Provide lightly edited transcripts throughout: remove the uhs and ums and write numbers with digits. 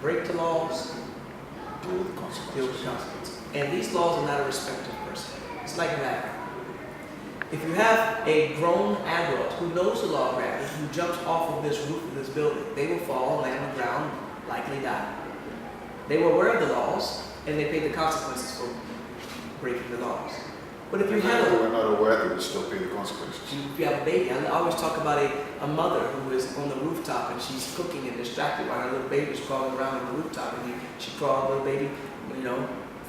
break the laws, Deal with the deal consequences. with the consequences. And these laws are not a respect of person. It's like gravity. If you have a grown adult who knows the law of gravity, who jumps off of this roof of this building, they will fall, land on the ground, likely die. They were aware of the laws, and they paid the consequences for breaking the laws. But if you have We're not aware that we still pay the consequences. if you have a baby, I always talk about a mother who is on the rooftop and she's cooking and distracted while her little baby's crawling around on the rooftop, and she crawls, little baby,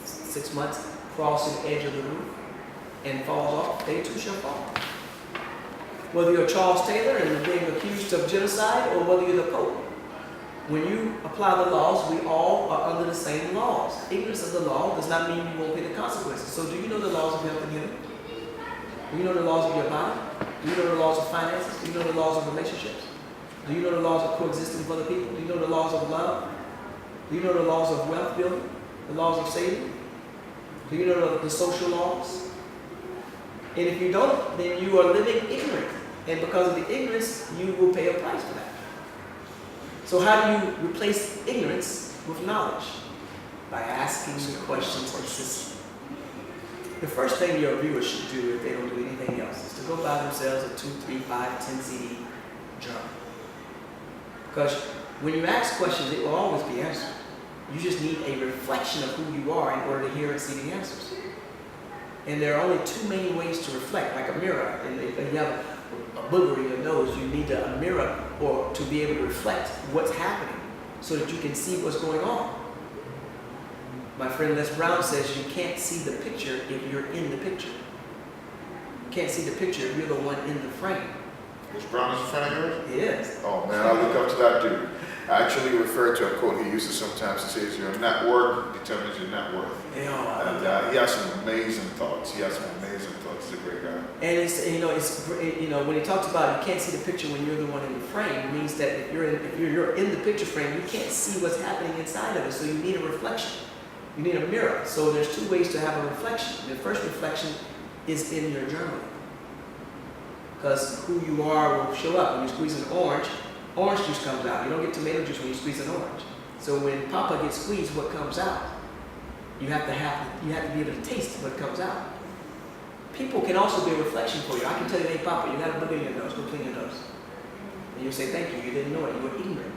6 months, crawls to the edge of the roof and falls off. They too shall fall. Whether you're Charles Taylor and being accused of genocide, or whether you're the Pope, when you apply the laws, we all are under the same laws. Ignorance of the law does not mean you won't pay the consequences. So do you know the laws of health and healing? Do you know the laws of your body? Do you know the laws of finances? Do you know the laws of relationships? Do you know the laws of coexisting with other people? Do you know the laws of love? Do you know the laws of wealth building? The laws of saving? Do you know the social laws? And if you don't, then you are living ignorant. And because of the ignorance, you will pay a price for that. So how do you replace ignorance with knowledge? By asking questions consistently. The first thing your viewers should do if they don't do anything else is to go buy themselves a 2, 3, 5, 10 CD journal. Because when you ask questions, it will always be answered. You just need a reflection of who you are in order to hear and see the answers. And there are only two main ways to reflect, like a mirror. And if you have a booger in your nose, you need a mirror or to be able to reflect what's happening so that you can see what's going on. My friend Les Brown says you can't see the picture if you're in the picture. You can't see the picture if you're the one in the frame. Was Brown is a friend of yours? He is. Oh man, I look up to that dude. I actually refer to a quote he uses sometimes. He says, "Your net worth determines your net worth." Yeah. And he has some amazing thoughts. He's a great guy. And it's when he talks about you can't see the picture when you're the one in the frame, it means that if you're in the picture frame, you can't see what's happening inside of it. So you need a reflection. You need a mirror. So there's two ways to have a reflection. The first reflection is in your journal. Because who you are will show up. When you squeeze an orange juice comes out. You don't get tomato juice when you squeeze an orange. So when Papa gets squeezed, what comes out? You have to be able to taste what comes out. People can also be a reflection for you. I can tell you, hey Papa, you got a booger in your nose, go clean your nose. And you say, thank you, you didn't know it, you were ignorant.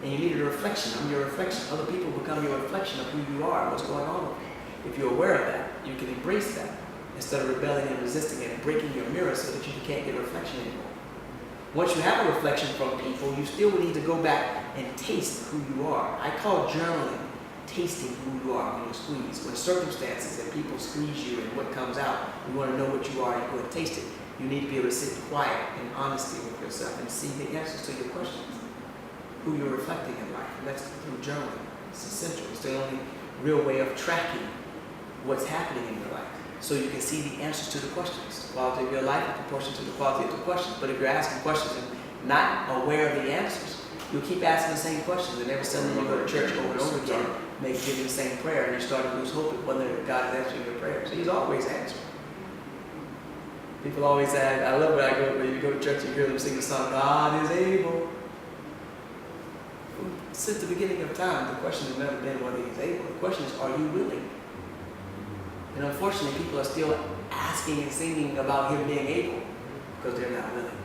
And you needed a reflection. I'm your reflection. Other people become your reflection of who you are, what's going on with you. If you're aware of that, you can embrace that instead of rebelling and resisting and breaking your mirror so that you can't get a reflection anymore. Once you have a reflection from people, you still need to go back and taste who you are. I call journaling tasting who you are when you squeeze. When circumstances and people squeeze you and what comes out, you want to know what you are and go and taste it. You need to be able to sit quiet in honesty with yourself and see the answers to your questions. Who you're reflecting in life. And that's through journaling. It's essential. It's the only real way of tracking what's happening in your life. So you can see the answers to the questions. The quality of your life in proportion to the quality of the questions. But if you're asking questions and not aware of the answers, you'll keep asking the same questions. And every Sunday you go to church over and over again, maybe giving the same prayer, and you start to lose hope of whether God is answering your prayers. He's always answering. People always say, I love when you go to church and you hear them sing the song, God is able. Since the beginning of time, the question has never been whether he's able. The question is, are you willing? And unfortunately, people are still asking and singing about him being able because they're not willing.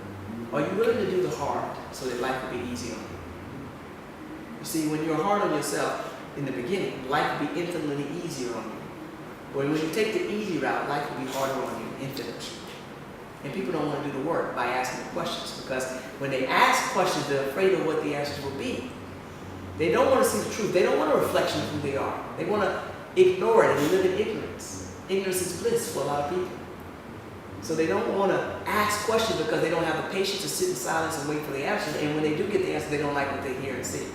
Are you willing to do the hard so that life will be easy on you? You see, when you're hard on yourself in the beginning, life will be infinitely easier on you. But when you take the easy route, life will be harder on you infinitely. And people don't want to do the work by asking the questions because when they ask questions, they're afraid of what the answers will be. They don't want to see the truth. They don't want a reflection of who they are. They want to ignore it and live in ignorance. Ignorance is bliss for a lot of people. So they don't want to ask questions because they don't have the patience to sit in silence and wait for the answers. And when they do get the answer, they don't like what they hear and see.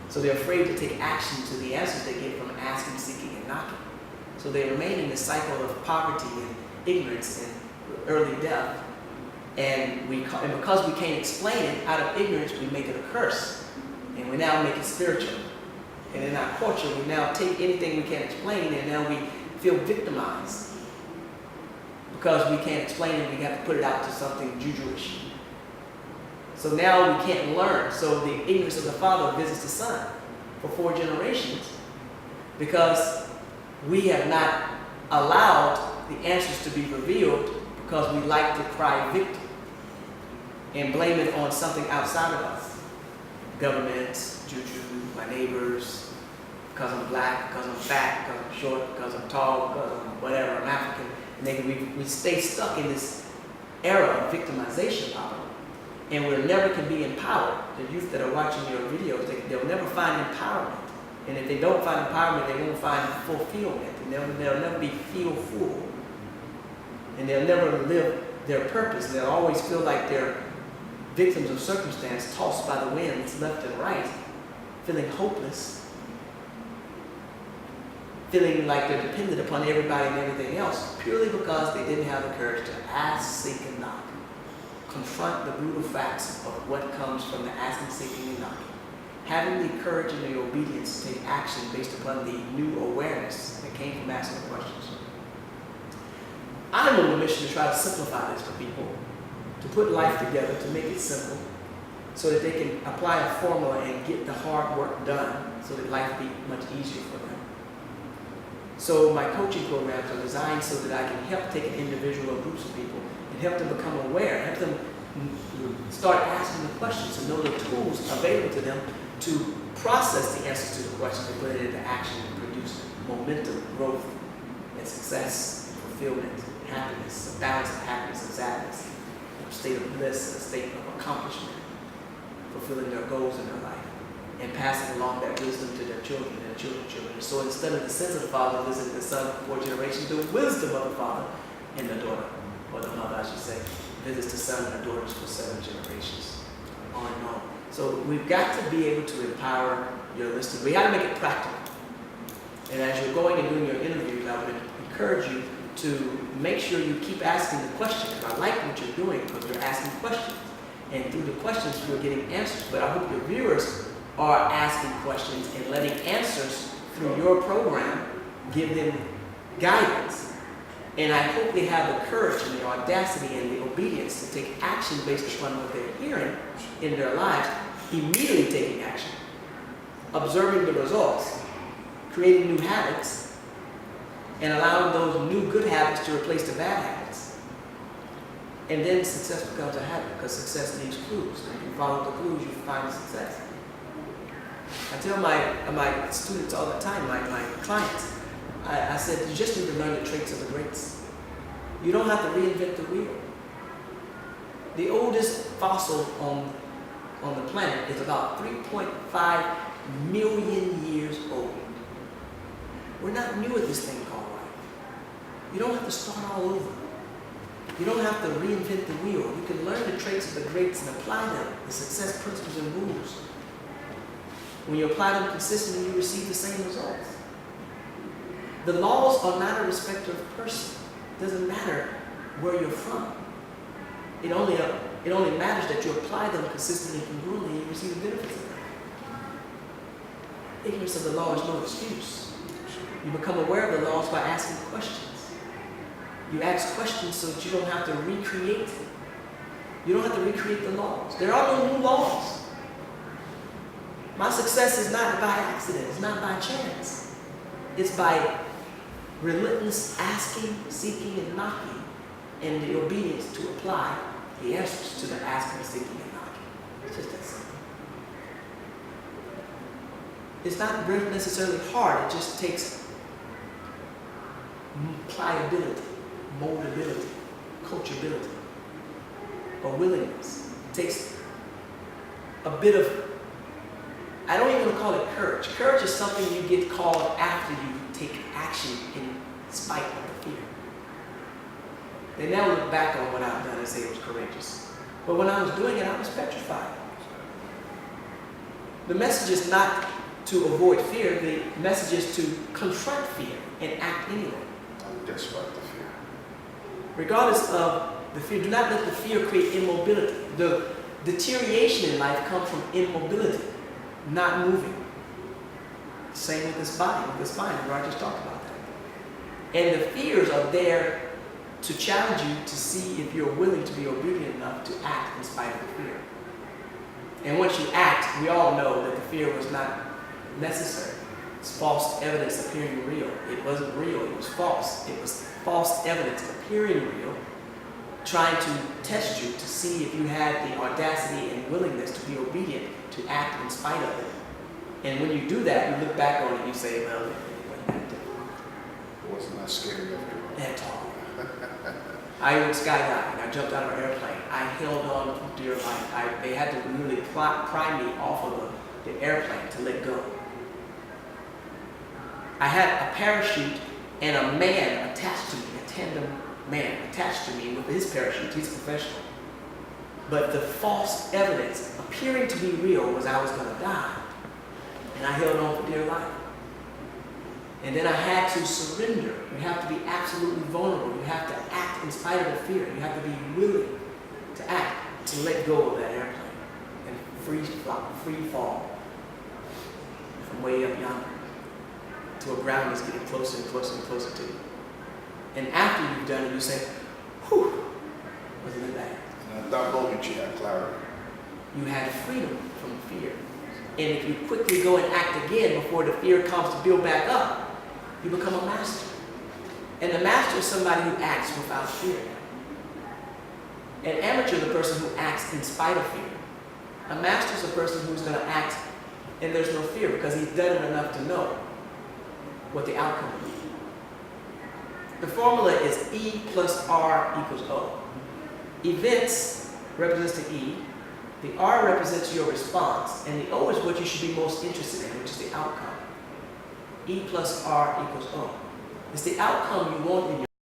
So they're afraid to take action to the answers they get from asking, seeking, and knocking. So they remain in the cycle of poverty and ignorance and early death. And because we can't explain it, out of ignorance, we make it a curse. And we now make it spiritual. And in our culture, we now take anything we can't explain and now we feel victimized. Because we can't explain it, we have to put it out to something Jewish. So now we can't learn. So the ignorance of the father visits the son. for 4 generations because we have not allowed the answers to be revealed because we like to cry victim and blame it on something outside of us. Governments, juju, my neighbors, because I'm black, because I'm fat, because I'm short, because I'm tall, because I'm whatever, I'm African. And then we stay stuck in this era of victimization, probably. And we never can be empowered. The youth that are watching your videos, they'll never find empowerment. And if they don't find empowerment, they won't find fulfillment. And they'll never be feel-full. And they'll never live their purpose. They'll always feel like they're victims of circumstance, tossed by the winds left and right, feeling hopeless, feeling like they're dependent upon everybody and everything else, purely because they didn't have the courage to ask, seek, and knock. Confront the brutal facts of what comes from the asking, seeking, and knocking. Having the courage and the obedience to take action based upon the new awareness that came from asking the questions. I'm on a mission to try to simplify this for people, to put life together, to make it simple, so that they can apply a formula and get the hard work done, so that life be much easier for them. So my coaching programs are designed so that I can help take an individual or groups of people and help them become aware, help them start asking the questions and know the tools available to them to process the answers to the questions and put it into action and produce momentum, growth, and success, fulfillment, happiness, a balance of happiness and sadness, a state of bliss, a state of accomplishment, fulfilling their goals in their life, and passing along that wisdom to their children and their children's children. So instead of the sense of the father visiting the son for 4 generations, the wisdom of the father and the daughter, or the mother, I should say, visits the son and the daughters for 7 generations, on and on. So we've got to be able to empower your listeners. We got to make it practical. And as you're going and doing your interviews, I would encourage you to make sure you keep asking the questions. I like what you're doing because you're asking questions. And through the questions, you're getting answers. But I hope your viewers are asking questions and letting answers through your program give them guidance. And I hope they have the courage and the audacity and the obedience to take action based upon what they're hearing in their lives, immediately taking action, observing the results, creating new habits, and allowing those new good habits to replace the bad habits. And then success becomes a habit, because success leaves clues. And if you follow the clues, you find success. I tell my students all the time, my clients, I said, you just need to learn the traits of the greats. You don't have to reinvent the wheel. The oldest fossil on the planet is about 3.5 million years old. We're not new at this thing called life. You don't have to start all over. You don't have to reinvent the wheel. You can learn the traits of the greats and apply them, the success principles and rules. When you apply them consistently, you receive the same results. The laws are not a respecter of person. It doesn't matter where you're from. It only matters that you apply them consistently and congruently and you receive the benefits of them. Ignorance of the law is no excuse. You become aware of the laws by asking questions. You ask questions so that you don't have to recreate them. You don't have to recreate the laws. There are no new laws. My success is not by accident. It's not by chance. It's by relentless asking, seeking, and knocking, and the obedience to apply the answers to the asking, seeking, and knocking. It's just that simple. It's not necessarily hard. It just takes pliability, moldability, coachability, or willingness. It takes a bit of, I don't even call it courage. Courage is something you get called after you take action in spite of the fear. They now look back on what I've done and say it was courageous. But when I was doing it, I was petrified. The message is not to avoid fear. The message is to confront fear and act anyway. Despite the fear. Regardless of the fear, do not let the fear create immobility. The deterioration in life comes from immobility, not moving. Same with this body, with the spine. We already just talked about that. And the fears are there to challenge you to see if you're willing to be obedient enough to act in spite of the fear. And once you act, we all know that the fear was not necessary. It's false evidence appearing real. It wasn't real, it was false. It was false evidence appearing real, trying to test you to see if you had the audacity and willingness to be obedient, to act in spite of it. And when you do that, you look back on it and you say, well, it wasn't that difficult. It wasn't that scary after all. At all. I went skydiving. I jumped out of an airplane. I held on for dear life. They had to really pry me off of the airplane to let go. I had a parachute and a man attached to me, a tandem man attached to me with his parachute. He's a professional. But the false evidence appearing to be real was I was going to die. And I held on for dear life. And then I had to surrender. You have to be absolutely vulnerable. You have to act in spite of the fear. You have to be willing to act, to let go of that airplane and free fall from way up yonder to a ground that's getting closer and closer and closer to you. And after you've done it, you say, whew, wasn't it bad? And at that moment, you had clarity. You had freedom from fear. And if you quickly go and act again before the fear comes to build back up, you become a master. And the master is somebody who acts without fear. An amateur is a person who acts in spite of fear. A master is a person who's going to act and there's no fear because he's done it enough to know what the outcome will be. The formula is E plus R equals O. Events represents the E, the R represents your response, and the O is what you should be most interested in, which is the outcome. E plus R equals O. It's the outcome you want in your